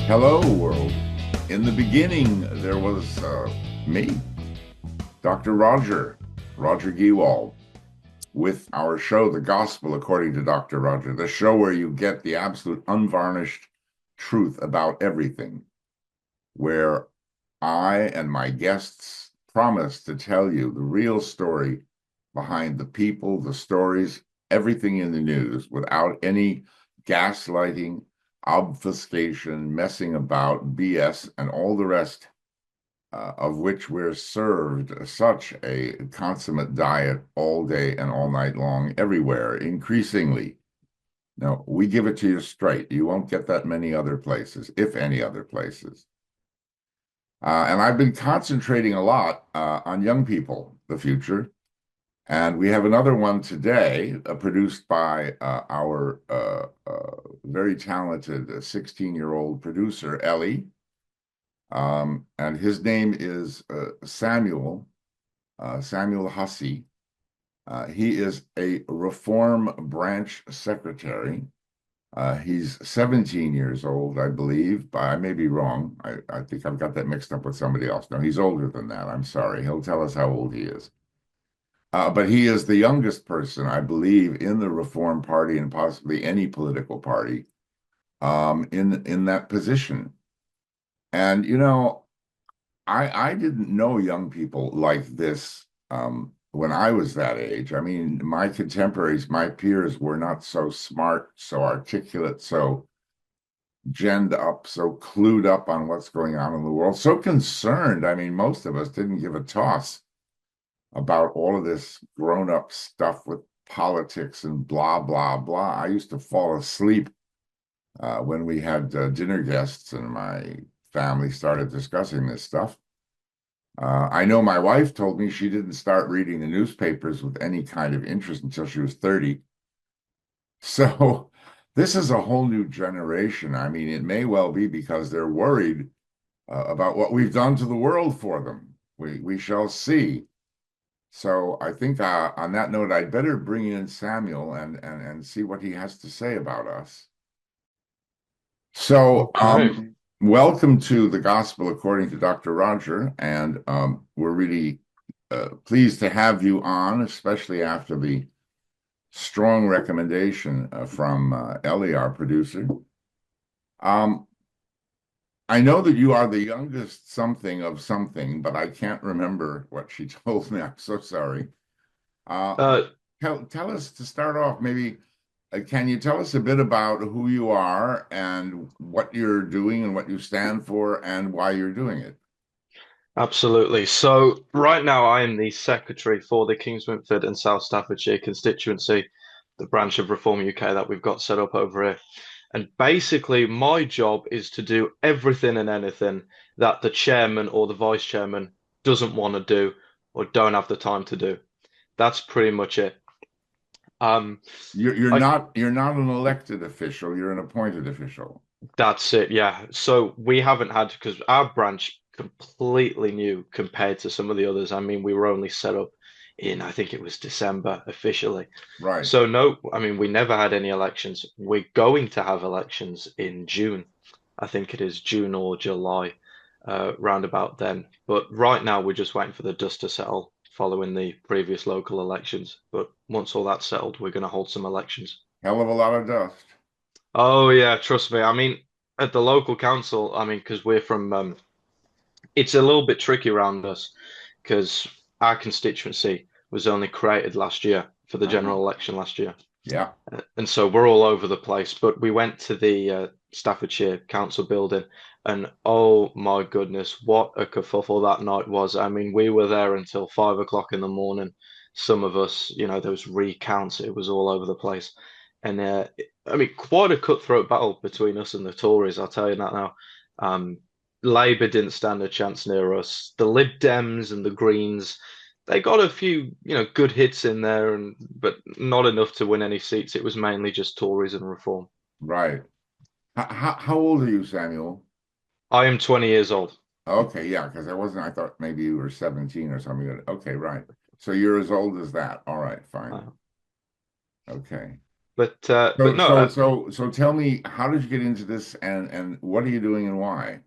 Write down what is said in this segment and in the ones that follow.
Hello, world. In the beginning, there was me, Dr. Roger Gewald, with our show, The Gospel According to Dr. Roger, the show where you get the absolute unvarnished truth about everything, where I and my guests promise to tell you the real story behind the people, the stories, everything in the news without any gaslighting, obfuscation, messing about, BS, and all the rest, of which we're served such a consummate diet all day and all night long, everywhere, increasingly. Now, we give it to you straight. You won't get that many other places, if any other places. And I've been concentrating a lot on young people, the future. And we have another one today, produced by our very talented 16-year-old producer, Ellie. And his name is Samuel Hussey. He is a Reform Branch Secretary. He's 17 years old, I believe, but I may be wrong. I think I've got that mixed up with somebody else. No, he's older than that. I'm sorry. He'll tell us how old he is. But he is the youngest person, I believe, in the Reform Party and possibly any political party in that position. And, I didn't know young people like this when I was that age. I mean, my contemporaries, my peers were not so smart, so articulate, so genned up, so clued up on what's going on in the world, so concerned. I mean, most of us didn't give a toss about all of this grown-up stuff with politics and blah, blah, blah. I used to fall asleep when we had dinner guests and my family started discussing this stuff. I know my wife told me she didn't start reading the newspapers with any kind of interest until she was 30. So this is a whole new generation. I mean, it may well be because they're worried about what we've done to the world for them. We shall see. So I think on that note, I'd better bring in Samuel and see what he has to say about us. So, Okay. welcome to the Gospel According to Dr. Roger, and we're really pleased to have you on, especially after the strong recommendation from Ellie, our producer. Um, I know that you are the youngest something of something, but I can't remember what she told me. I'm so sorry. Uh, Uh, tell us to start off, maybe, can you tell us a bit about who you are and what you're doing and what you stand for and why you're doing it? Absolutely. So right now I am the secretary for the Kingswinford and South Staffordshire constituency, the branch of Reform UK that we've got set up over here. And basically my job is to do everything and anything that the chairman or the vice chairman doesn't want to do or don't have the time to do. That's pretty much it. Um, I You're not an elected official, you're an appointed official. That's it, yeah. So we haven't had because our branch completely new compared to some of the others. I mean, we were only set up in I think it was December officially. Right. So no, I mean we never had any elections. We're going to have elections in June. I think it is June or July, round about then. But right now we're just waiting for the dust to settle following the previous local elections. But once all that's settled, we're going to hold some elections. Hell of a lot of dust. Oh yeah, trust me. I mean, at the local council, I mean, because we're from, it's a little bit tricky around us because our constituency was only created last year for the Uh-huh. general election last year, Yeah. and so we're all over the place. But we went to the Staffordshire Council building, and oh my goodness, what a kerfuffle that night was. I mean, we were there until 5 o'clock in the morning. Some of us, there was recounts. It was all over the place. And I mean, quite a cutthroat battle between us and the Tories, I'll tell you that now. Um, Labour didn't stand a chance near us. The Lib Dems and the Greens, they got a few, good hits in there, and but not enough to win any seats. It was mainly just Tories and Reform. Right. How old are you, Samuel? I am 20 years old. Okay, yeah, because I thought maybe you were 17 or something. Okay, right. So you're as old as that. All right, fine. Uh, Okay. But So, no, so, so, so tell me, how did you get into this and what are you doing and why?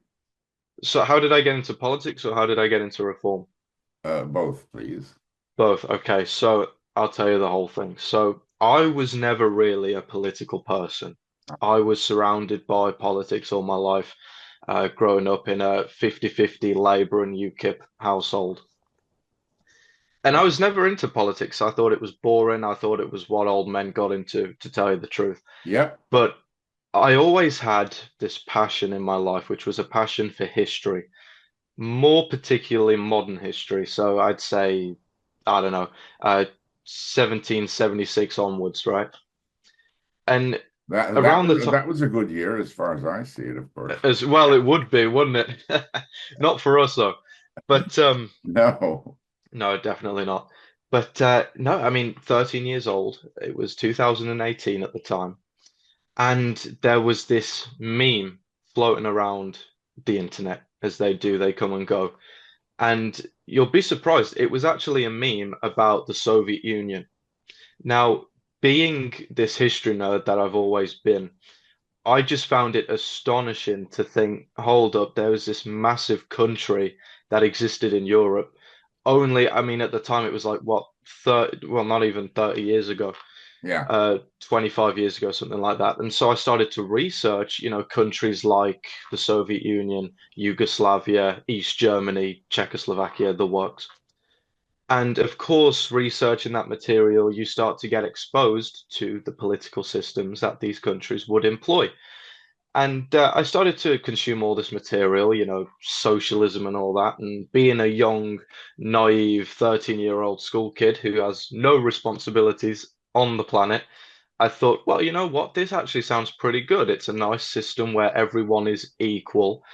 so how did I get into politics or how did I get into reform? Both, please. Both. Okay, so I'll tell you the whole thing. So I was never really a political person. I was surrounded by politics all my life, growing up in a 50-50 Labour and UKIP household. And I was never into politics. I thought it was boring. I thought it was what old men got into, to tell you the truth. Yep. But I always had this passion in my life, which was a passion for history, more particularly modern history. So I'd say, I don't know, 1776 onwards, right? And That that around the was time, that was a good year as far as I see it, of course. as well, it would be, wouldn't it? Not for us though. But No. no, definitely not. But no, I mean, 13 years old. It was 2018 at the time. And there was this meme floating around the internet as they do, they come and go. And you'll be surprised, it was actually a meme about the Soviet Union. Now, being this history nerd that I've always been, I just found it astonishing to think, hold up, there was this massive country that existed in Europe. Only, I mean, at the time it was like what, 30, well, not even 30 years ago, Yeah. 25 years ago, something like that. And so I started to research, countries like the Soviet Union, Yugoslavia, East Germany, Czechoslovakia, the works. And of course, researching that material, you start to get exposed to the political systems that these countries would employ. And I started to consume all this material, socialism and all that. And being a young, naive 13-year-old school kid who has no responsibilities on the planet, I thought, well, you know what? This actually sounds pretty good. It's a nice system where everyone is equal.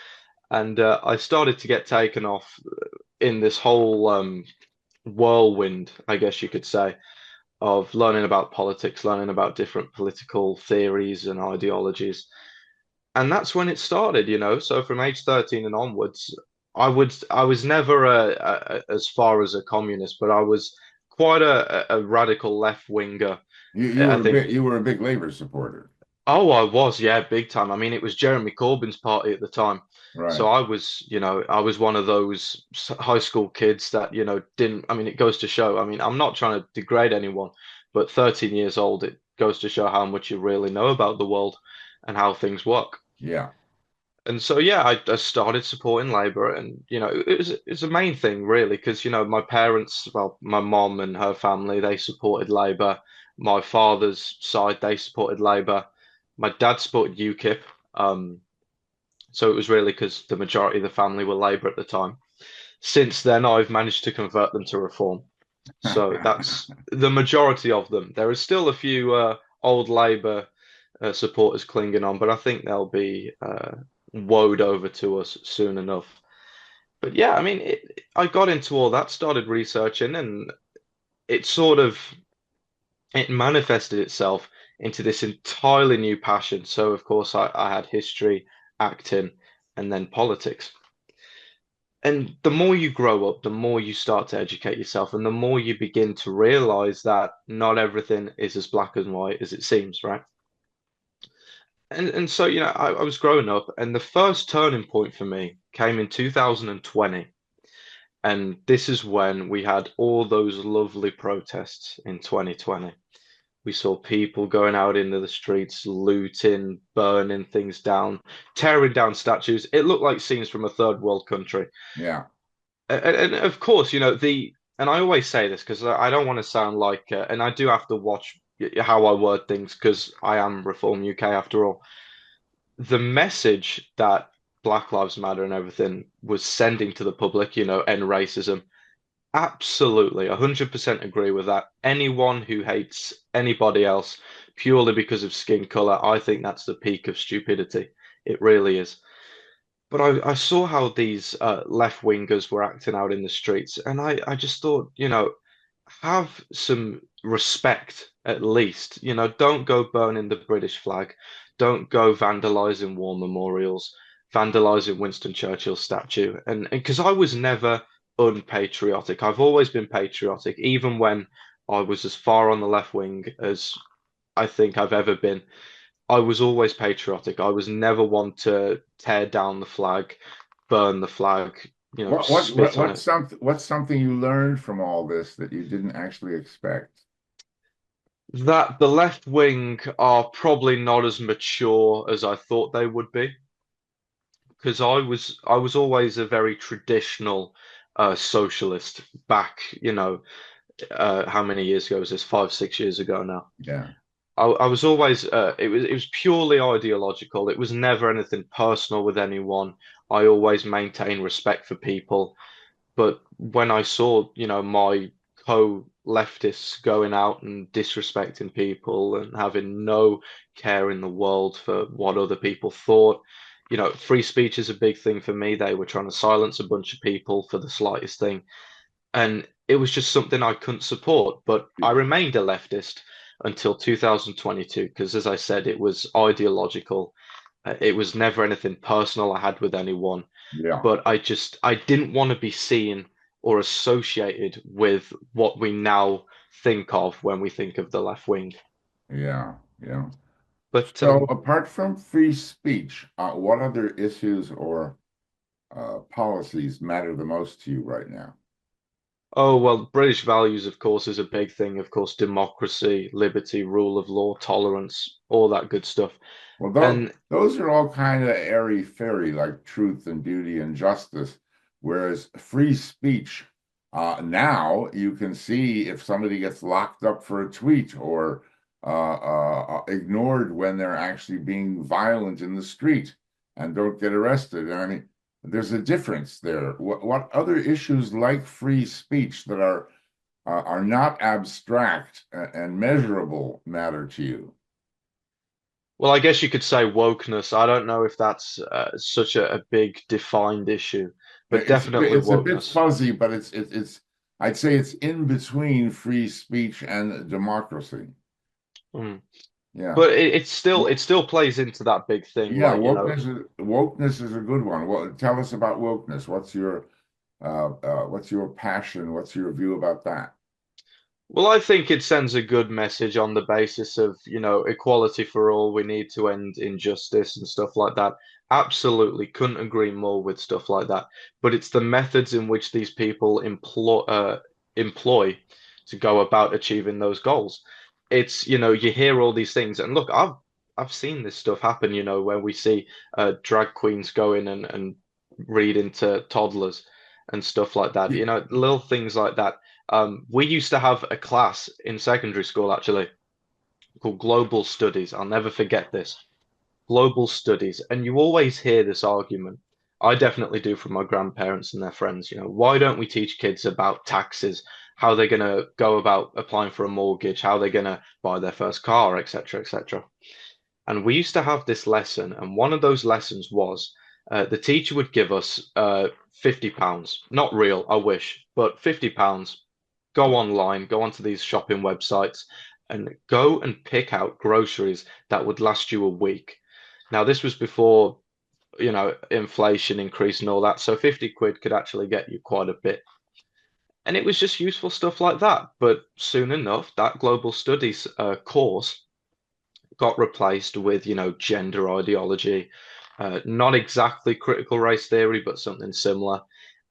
And I started to get taken off in this whole whirlwind, I guess you could say, of learning about politics, learning about different political theories and ideologies. And that's when it started, So from age 13 and onwards, I was never as far as a communist, but I was quite a radical left winger. You I were a think. big Labor supporter. Oh, I was, yeah, big time. I mean, it was Jeremy Corbyn's party at the time. So Right. I was one of those high school kids that, didn't, I mean, it goes to show, I mean, I'm not trying to degrade anyone, but 13 years old, it goes to show how much you really know about the world and how things work. Yeah. And so, yeah, I started supporting Labour, and it's a main thing really, because my parents, well, my mom and her family, they supported Labour. My father's side, they supported Labour. My dad supported UKIP. So it was really because the majority of the family were Labour at the time. Since then, I've managed to convert them to Reform. So that's the majority of them. There is still a few old Labour supporters clinging on, but I think they'll be woed over to us soon enough. But yeah, I mean, I got into all that, started researching, and it sort of it manifested itself into this entirely new passion. So of course, I had history, acting, and then politics. And the more you grow up, the more you start to educate yourself, and the more you begin to realize that not everything is as black and white as it seems, right? And so, I was growing up, and the first turning point for me came in 2020. And this is when we had all those lovely protests in 2020. We saw people going out into the streets, looting, burning things down, tearing down statues. It looked like scenes from a third world country. Yeah. And of course, and I always say this because I don't want to sound like, and I do have to watch how I word things because I am Reform UK after all. The message that Black Lives Matter and everything was sending to the public, end racism, absolutely, 100% agree with that. Anyone who hates anybody else purely because of skin color, I think that's the peak of stupidity. It really is. But I saw how these left wingers were acting out in the streets, and I just thought, have some respect at least. Don't go burning the British flag. Don't go vandalizing war memorials, vandalizing Winston Churchill's statue. And because I was never unpatriotic, I've always been patriotic, even when I was as far on the left wing as I think I've ever been. I was always patriotic. I was never one to tear down the flag, burn the flag, spit on it. What's something you learned from all this that you didn't actually expect? That the left wing are probably not as mature as I thought they would be, because I was always a very traditional socialist back, how many years ago was this? 5, 6 years ago now. Yeah, I was always it was purely ideological. It was never anything personal with anyone. I always maintained respect for people. But when I saw, my co-leftists going out and disrespecting people and having no care in the world for what other people thought, free speech is a big thing for me. They were trying to silence a bunch of people for the slightest thing. And it was just something I couldn't support. But I remained a leftist until 2022, because as I said, it was ideological. It was never anything personal I had with anyone, yeah, but I didn't want to be seen or associated with what we now think of when we think of the left wing. yeah, yeah. But So apart from free speech, what other issues or policies matter the most to you right now? oh well, British values, of course, is a big thing. Of course, democracy, liberty, rule of law, tolerance, all that good stuff. Well, And those are all kind of airy-fairy, like truth and duty and justice, whereas free speech, now you can see if somebody gets locked up for a tweet or ignored when they're actually being violent in the street and don't get arrested. And I mean, there's a difference there. What other issues like free speech that are not abstract and measurable matter to you? well, I guess you could say wokeness. I don't know if that's such a big defined issue, but definitely It's a bit wokeness. fuzzy, but it's I'd say it's in between free speech and democracy. Mm. Yeah. But it still Wo- it still plays into that big thing, Yeah, like, wokeness is a good one. Tell us about wokeness. What's your passion? What's your view about that? well, I think it sends a good message on the basis of, equality for all. We need to end injustice and stuff like that. Absolutely, couldn't agree more with stuff like that. But it's the methods in which these people employ to go about achieving those goals. It's, you hear all these things, and look, I've seen this stuff happen, where we see drag queens go in and read into toddlers and stuff like that. Little things like that. We used to have a class in secondary school actually called Global Studies. I'll never forget this. Global Studies. And you always hear this argument. I definitely do from my grandparents and their friends. Why don't we teach kids about taxes, how they're going to go about applying for a mortgage, how they're going to buy their first car, etc., etc. And we used to have this lesson, and one of those lessons was the teacher would give us £50, not real, I wish, but £50. Go online, go onto these shopping websites, and go and pick out groceries that would last you a week. Now, this was before, inflation increased and all that, so 50 quid could actually get you quite a bit. And it was just useful stuff like that. But soon enough, that global studies course got replaced with, gender ideology, not exactly critical race theory, but something similar.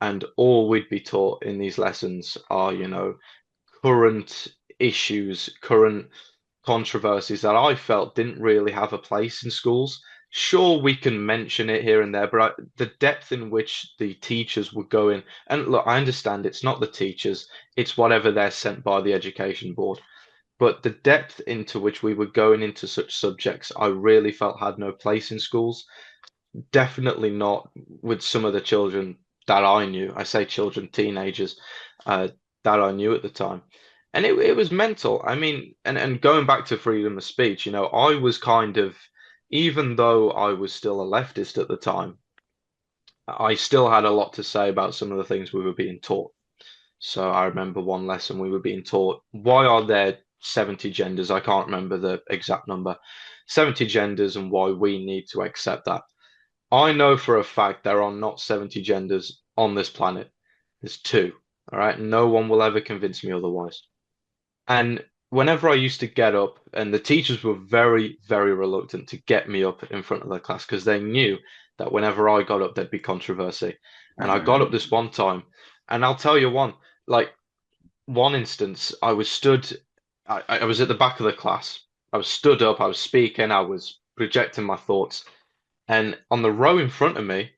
And all we'd be taught in these lessons are, current issues, current controversies that I felt didn't really have a place in schools. Sure, we can mention it here and there, but the depth in which the teachers would go in, and look, I understand it's not the teachers, it's whatever they're sent by the education board. But the depth into which we were going into such subjects, I really felt had no place in schools. Definitely not with some of the children that I knew. I say children, teenagers, uh, that I knew at the time. And it was mental. I mean, and going back to freedom of speech, I was kind of, even though I was still a leftist at the time, I still had a lot to say about some of the things we were being taught. So I remember one lesson we were being taught, why are there 70 genders? I can't remember the exact number. 70 genders and why we need to accept that. I know for a fact there are not 70 genders on this planet. There's two. All right. No one will ever convince me otherwise. And whenever I used to get up, and the teachers were very, very reluctant to get me up in front of the class because they knew that whenever I got up, there'd be controversy. And I got up this one time, and I'll tell you one, like one instance, I was at the back of the class. I was stood up, I was speaking, I was projecting my thoughts, and on the row in front of me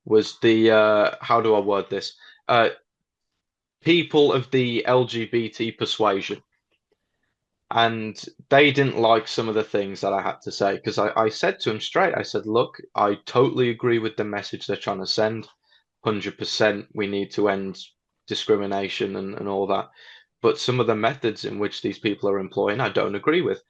was how do I word this? People of the LGBT persuasion. And they didn't like some of the things that I had to say because I said to him straight, I said, look, I totally agree with the message they're trying to send. 100% we need to end discrimination and all that. But some of the methods in which these people are employing, I don't agree with.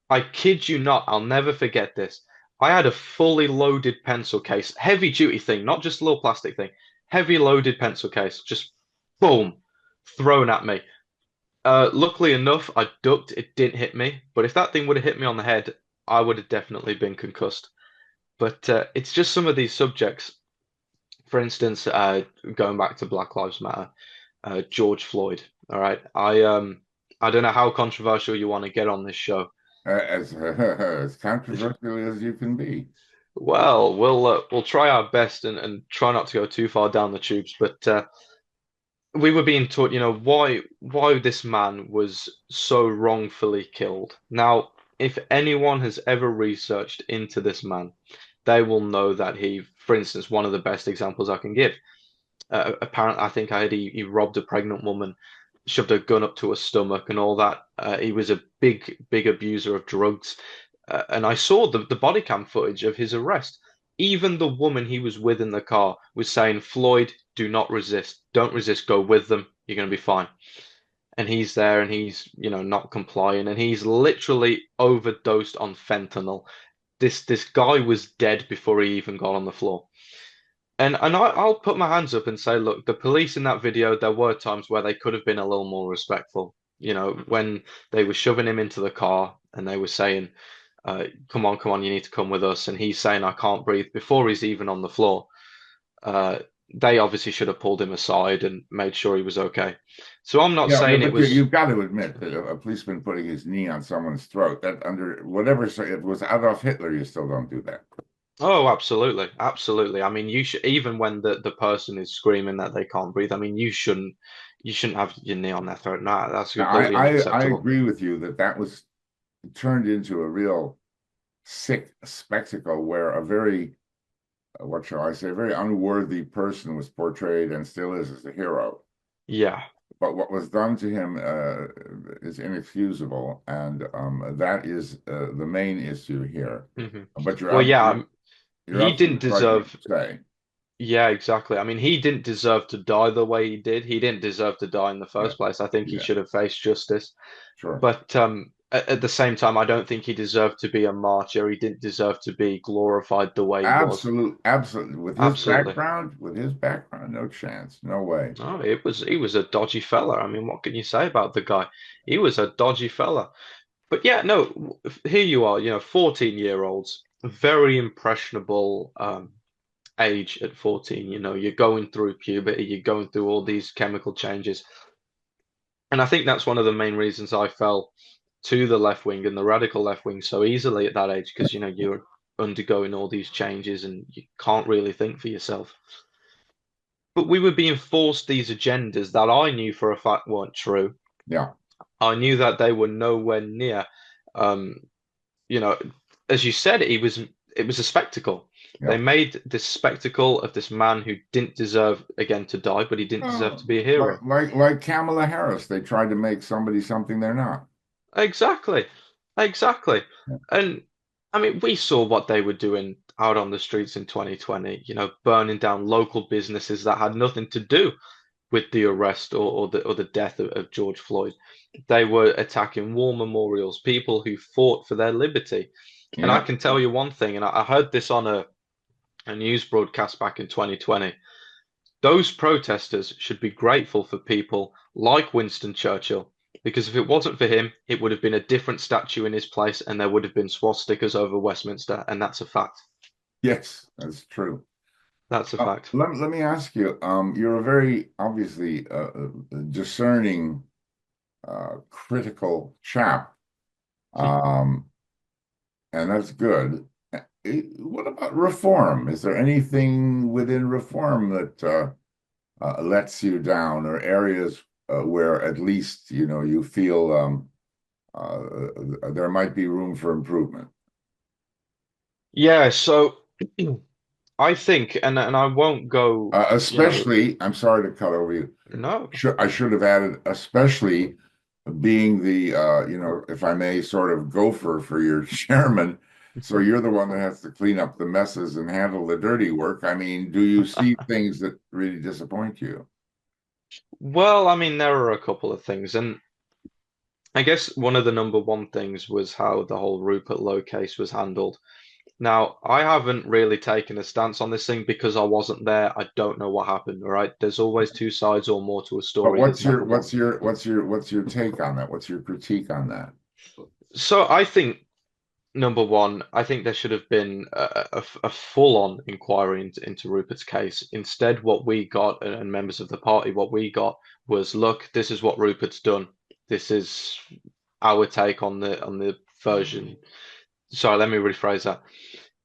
I kid you not, I'll never forget this. I had a fully loaded pencil case, heavy duty thing, not just a little plastic thing, heavy loaded pencil case, just boom, thrown at me. Luckily enough, I ducked. It didn't hit me. But if that thing would have hit me on the head, I would have definitely been concussed. But it's just some of these subjects. For instance, going back to Black Lives Matter, George Floyd. All right, I don't know how controversial you want to get on this show. As controversial as you can be. Well, we'll try our best and try not to go too far down the tubes. But we were being taught, why this man was so wrongfully killed. Now, if anyone has ever researched into this man, they will know that for instance, one of the best examples I can give. Apparently, I think he robbed a pregnant woman, shoved a gun up to her stomach, and all that. He was a big, big abuser of drugs. And I saw the body cam footage of his arrest. Even the woman he was with in the car was saying, Floyd, do not resist. Don't resist. Go with them. You're going to be fine. And he's there and he's, not complying. And he's literally overdosed on fentanyl. This guy was dead before he even got on the floor. And I'll put my hands up and say, look, the police in that video, there were times where they could have been a little more respectful. When they were shoving him into the car and they were saying, come on, you need to come with us. And he's saying, I can't breathe before he's even on the floor. Uh, they obviously should have pulled him aside and made sure he was okay. So I'm not Yeah, saying it but was, you've got to admit that a policeman putting his knee on someone's throat, that under whatever, if it was Adolf Hitler, you still don't do that. oh, absolutely, absolutely. I mean, you should, even when the person is screaming that they can't breathe, I mean, you shouldn't have your knee on their throat. No, that's Now, completely I unacceptable. agree with you that that was turned into a real sick spectacle where a very, what shall I say, a very unworthy person was portrayed and still is as a hero. Yeah. But what was done to him is inexcusable, and that is the main issue here. Hmm. But Well, yeah, you're he didn't absolutely right in what deserve. you say. Yeah, exactly. I mean, he didn't deserve to die the way he did. He didn't deserve to die in the Yeah, first place. I think he yeah, should have faced justice. sure. But at the same time, I don't think he deserved to be a martyr. He didn't deserve to be glorified the way he was. Absolutely. Absolutely. With his background, no chance, no way. No, he was a dodgy fella. I mean, what can you say about the guy? He was a dodgy fella. But yeah, no, here you are, 14-year-olds, very impressionable age at 14. You're going through puberty, you're going through all these chemical changes. And I think that's one of the main reasons I fell to the left wing and the radical left wing so easily at that age, because you're undergoing all these changes and you can't really think for yourself. But we were being forced these agendas that I knew for a fact weren't true. Yeah, I knew that they were nowhere near, um, you know, as you said, it was a spectacle. They yeah. made this spectacle of this man who didn't deserve again to die, but he didn't deserve Oh, to be a hero. like Kamala Harris, they tried to make somebody something they're not. Exactly, exactly. Yeah, And I mean, we saw what they were doing out on the streets in 2020, burning down local businesses that had nothing to do with the arrest or the death of George Floyd. They were attacking war memorials, people who fought for their liberty. And I yeah, can tell you one thing, and I heard this on a news broadcast back in 2020. Those protesters should be grateful for people like Winston Churchill, because if it wasn't for him, it would have been a different statue in his place, and there would have been swastikas over Westminster, and that's a fact. yes, that's true. That's a fact. Let me ask you, you're a very obviously discerning critical chap, um, and that's good. What about reform? Is there anything within reform that lets you down, or areas where at least you feel there might be room for improvement? Yeah, so I think, and I won't go, Especially, I'm sorry to cut over you. no. I should have added, especially being the, if I may, sort of gopher for your chairman. So you're the one that has to clean up the messes and handle the dirty work. I mean, do you see things that really disappoint you? Well, I mean, there are a couple of things, and I guess one of the number one things was how the whole Rupert Lowe case was handled. Now, I haven't really taken a stance on this thing because I wasn't there. I don't know what happened, all right? There's always two sides or more to a But story. There's never one. what's your take on that? What's your critique on that? So I think number one, I think there should have been a full-on inquiry into Rupert's case. Instead, what we got, and members of the party, what we got was, look, this is what Rupert's done. This is our take on the version. Sorry, let me rephrase that.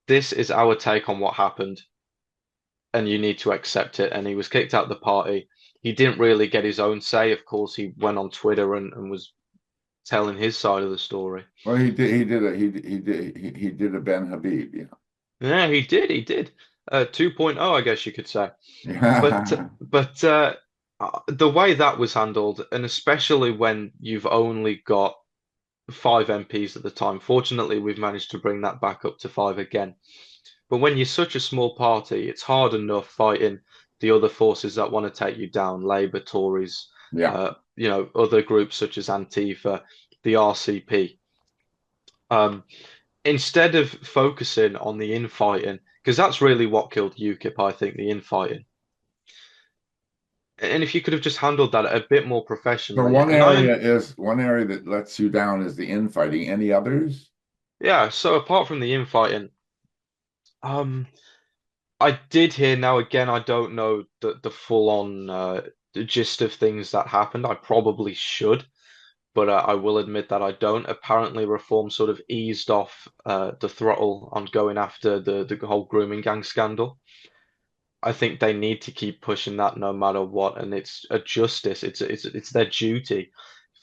This is our take on what happened, and you need to accept it. And he was kicked out of the party. He didn't really get his own say. Of course, he went on Twitter and was telling his side of the story. Well, he did a Ben Habib, Yeah, he did. He did. 2.0, I guess you could say. But yeah. but the way that was handled, and especially when you've only got five MPs at the time. Fortunately, we've managed to bring that back up to five again. But when you're such a small party, it's hard enough fighting the other forces that want to take you down, Labour, Tories, Yeah. other groups such as Antifa, the RCP. Um, Instead of focusing on the infighting, because that's really what killed UKIP, I think, the infighting. And if you could have just handled that a bit more So professionally, and one area that lets you down is the infighting. Any others? yeah, so apart from the infighting, um, I did hear now again, I don't know the full on the gist of things that happened. I probably should, but I will admit that I don't. Apparently, Reform sort of eased off the throttle on going after the whole grooming gang scandal. I think they need to keep pushing that no matter what, and it's a justice. It's their duty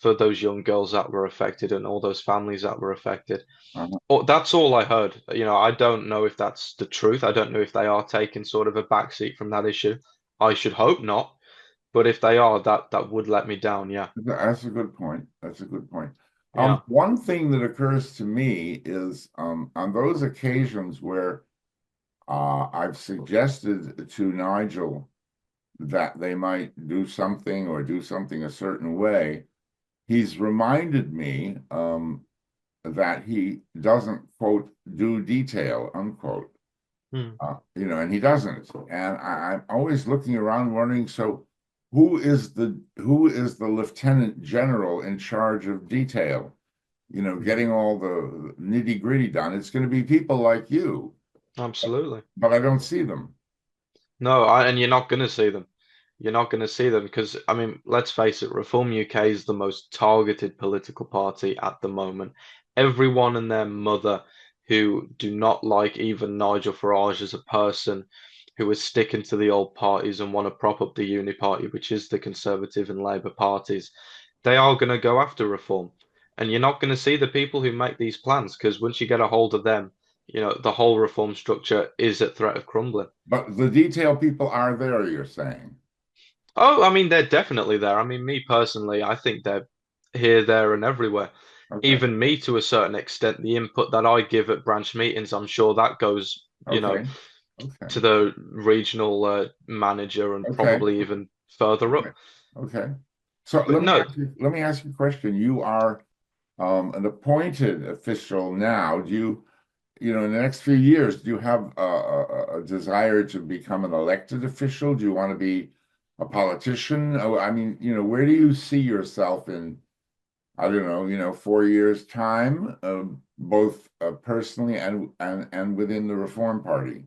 for those young girls that were affected and all those families that were affected. Uh-huh. Oh, that's all I heard. I don't know if that's the truth. I don't know if they are taking sort of a backseat from that issue. I should hope not, but if they are, that would let me down. Yeah, That's a good point. That's a good point. yeah. One thing that occurs to me is on those occasions where I've suggested to Nigel that they might do something or do something a certain way, he's reminded me that he doesn't, quote, do detail, unquote. Hmm, And he doesn't. And I'm always looking around wondering, so who is the lieutenant general in charge of detail? Getting all the nitty gritty done. It's going to be people like you, absolutely. but I don't see them. No, and you're not going to see them. You're not going to see them because, I mean, let's face it, Reform UK is the most targeted political party at the moment. Everyone and their mother who do not like even Nigel Farage as a person, who is sticking to the old parties and want to prop up the uni party, which is the Conservative and Labour parties, they are going to go after Reform. And you're not going to see the people who make these plans because once you get a hold of them, the whole Reform structure is at threat of crumbling. But the detail people are there, you're saying. Oh, I mean, they're definitely there. I mean, me personally, I think they're here, there, and everywhere. Okay. Even me, to a certain extent, the input that I give at branch meetings, I'm sure that goes, Okay. Okay. to the regional manager and Okay. probably even further Okay. up. Okay. So But no, let me ask you a question. You are an appointed official now. In the next few years, do you have a desire to become an elected official? Do you want to be a politician? Oh, I mean, where do you see yourself in, I don't know, 4 years' time, both personally and within the Reform Party?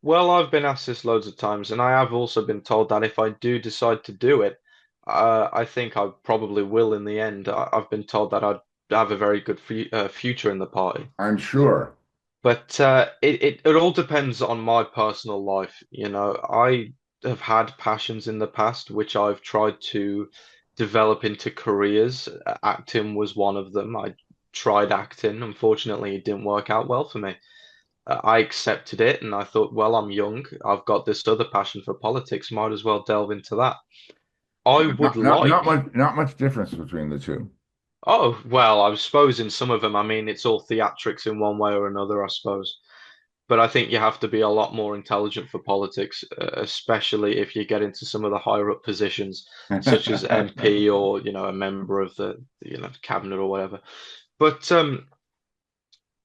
well, I've been asked this loads of times, and I have also been told that if I do decide to do it, I think I probably will in the end. I've been told that I'd have a very good future in the party. I'm sure. But it all depends on my personal life. I have had passions in the past which I've tried to develop into careers. Acting was one of them. I tried acting. Unfortunately, it didn't work out well for me. I accepted it and I thought, well, I'm young. I've got this other passion for politics. Might as well delve into that. I would like. Not much difference between the two. Oh, well, I suppose in some of them, I mean, it's all theatrics in one way or another, I suppose. But I think you have to be a lot more intelligent for politics, especially if you get into some of the higher up positions, such as MP or, a member of the cabinet or whatever. But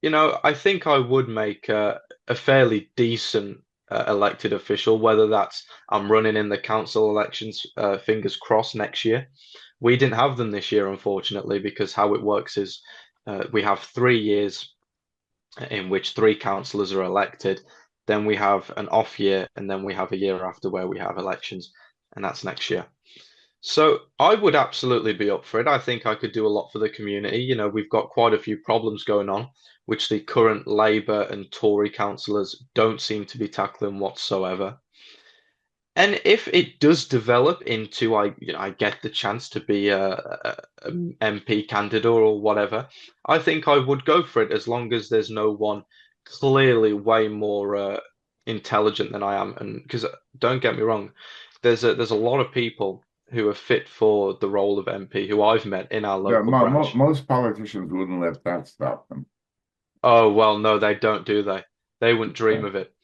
I think I would make a fairly decent elected official, whether that's I'm running in the council elections, fingers crossed, next year. We didn't have them this year, unfortunately, because how it works is we have 3 years in which three councillors are elected. Then we have an off year, and then we have a year after where we have elections, and that's next year. So I would absolutely be up for it. I think I could do a lot for the community. We've got quite a few problems going on, which the current Labour and Tory councillors don't seem to be tackling whatsoever. And if it does develop into I get the chance to be a MP candidate or whatever, I think I would go for it as long as there's no one clearly way more intelligent than I am. And because don't get me wrong, there's a lot of people who are fit for the role of MP who I've met in our Yeah, local branch. most politicians wouldn't let that stop them. Oh, well, no, they don't, do they? They wouldn't dream of it.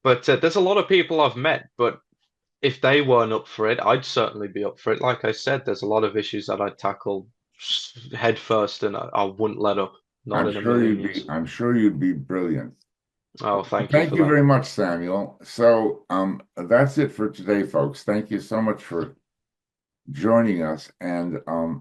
But there's a lot of people I've met, but if they weren't up for it, I'd certainly be up for it. Like I said, there's a lot of issues that I'd tackle head first, and I wouldn't let up, not in a million years. I'm sure you'd be brilliant. Oh, thank you Thank for you that. very much, Samuel. So, that's it for today, folks. Thank you so much for joining us. And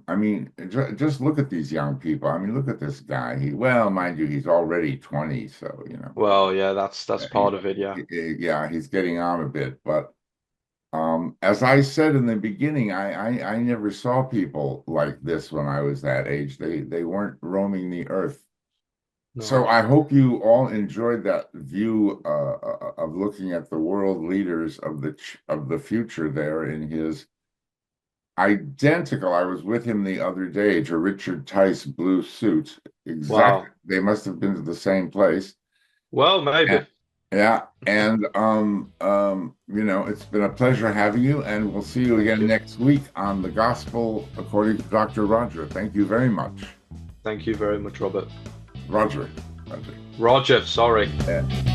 I mean, just look at these young people. I mean, look at this guy. Well, mind you, he's already 20, so Well, yeah, that's he's part of it. Yeah. yeah, he's getting on a bit. But as I said in the beginning, I never saw people like this when I was that age. They weren't roaming the earth. So No. I hope you all enjoyed that view of looking at the world leaders of the future there in his identical. I was with him the other day to Richard Tice blue suit. Exactly. Wow. They must have been to the same place. Well, maybe. And, yeah, and it's been a pleasure having you, and we'll see you Thank again you. next week on the Gospel according to Dr. Roger. Thank you very much. Thank you very much, Robert. Roger. Roger. Roger, sorry. Yeah.